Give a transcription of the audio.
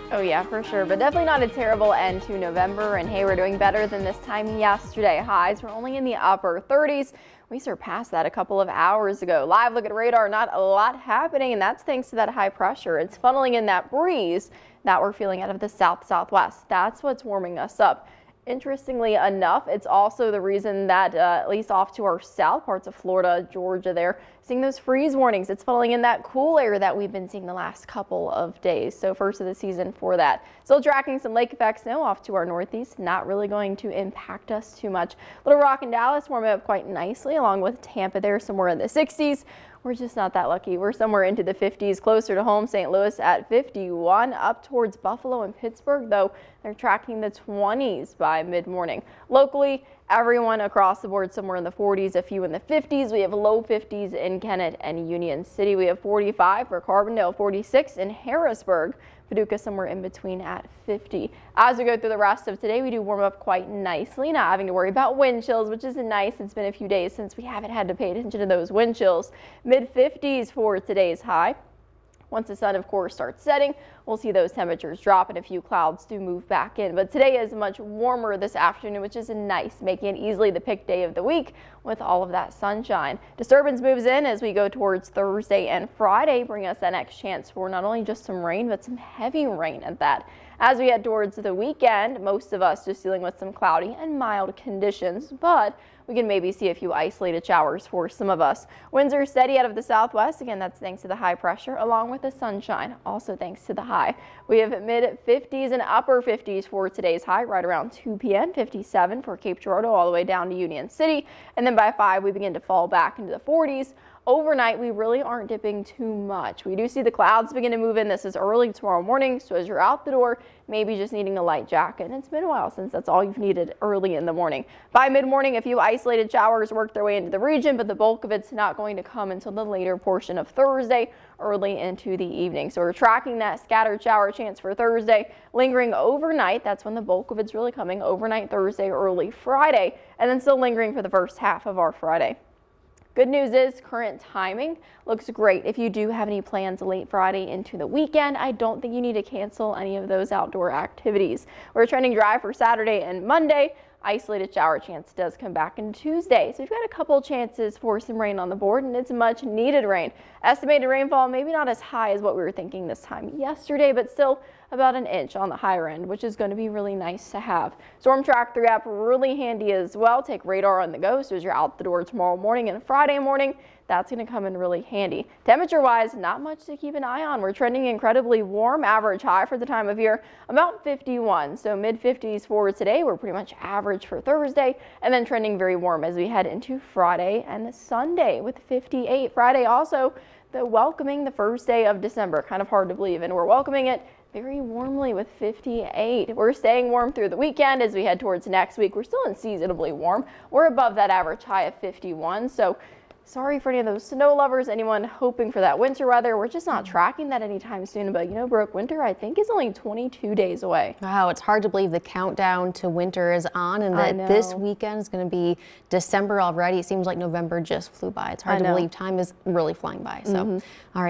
Oh yeah, for sure, but definitely not a terrible end to November. And hey, we're doing better than this time yesterday. Highs were only in the upper 30s. We surpassed that a couple of hours ago. Live look at radar, not a lot happening, and that's thanks to that high pressure. It's funneling in that breeze that we're feeling out of the south-southwest. That's what's warming us up. Interestingly enough, it's also the reason that at least off to our south parts of Florida, Georgia there, seeing those freeze warnings. It's funneling in that cool air that we've been seeing the last couple of days. So first of the season for that. Still tracking some lake effect snow off to our northeast. Not really going to impact us too much. Little Rock and Dallas warming up quite nicely, along with Tampa there somewhere in the 60s. We're just not that lucky. We're somewhere into the 50s, closer to home. St. Louis at 51. Up towards Buffalo and Pittsburgh, though, they're tracking the 20s by mid-morning. Locally, everyone across the board somewhere in the 40s, a few in the 50s. We have low 50s in Kennett and Union City. We have 45 for Carbondale, 46 in Harrisburg. Paducah somewhere in between at 50. As we go through the rest of today, we do warm up quite nicely, not having to worry about wind chills, which is nice. It's been a few days since we haven't had to pay attention to those wind chills. Mid 50s for today's high. Once the sun, of course, starts setting, we'll see those temperatures drop and a few clouds do move back in. But today is much warmer this afternoon, which is nice, making it easily the pick day of the week with all of that sunshine. Disturbance moves in as we go towards Thursday and Friday, bringing us that next chance for not only just some rain, but some heavy rain at that. As we head towards the weekend, most of us just dealing with some cloudy and mild conditions, but we can maybe see a few isolated showers for some of us. Winds are steady out of the southwest. Again, that's thanks to the high pressure along with the sunshine, also thanks to the high. We have mid 50s and upper 50s for today's high right around 2 p.m. 57 for Cape Girardeau all the way down to Union City. And then by 5, we begin to fall back into the 40s. Overnight, we really aren't dipping too much. We do see the clouds begin to move in. This is early tomorrow morning, so as you're out the door, maybe just needing a light jacket. And it's been a while since that's all you've needed early in the morning. By mid-morning, a few isolated showers work their way into the region, but the bulk of it's not going to come until the later portion of Thursday, early into the evening. So we're tracking that scattered shower chance for Thursday, lingering overnight. That's when the bulk of it's really coming overnight Thursday, early Friday, and then still lingering for the first half of our Friday. Good news is current timing looks great. If you do have any plans late Friday into the weekend, I don't think you need to cancel any of those outdoor activities. We're trending dry for Saturday and Monday. Isolated shower chance does come back on Tuesday. So we've got a couple chances for some rain on the board, and it's much needed rain. Estimated rainfall maybe not as high as what we were thinking this time yesterday, but still about an inch on the higher end, which is going to be really nice to have. Storm Track 3 app really handy as well. Take radar on the go, so as you're out the door tomorrow morning and Friday morning, that's going to come in really handy. Temperature wise, not much to keep an eye on. We're trending incredibly warm. Average high for the time of year about 51, so mid 50s for today. We're pretty much average for Thursday, and then trending very warm as we head into Friday and Sunday with 58. Friday also welcoming the first day of December. Kind of hard to believe, and we're welcoming it very warmly with 58. We're staying warm through the weekend as we head towards next week. We're still unseasonably warm. We're above that average high of 51, so sorry for any of those snow lovers, anyone hoping for that winter weather. We're just not tracking that anytime soon. But, you know, Brooke, winter, I think, is only 22 days away. Wow, it's hard to believe the countdown to winter is on and that this weekend is going to be December already. It seems like November just flew by. It's hard to believe time is really flying by. So, all right.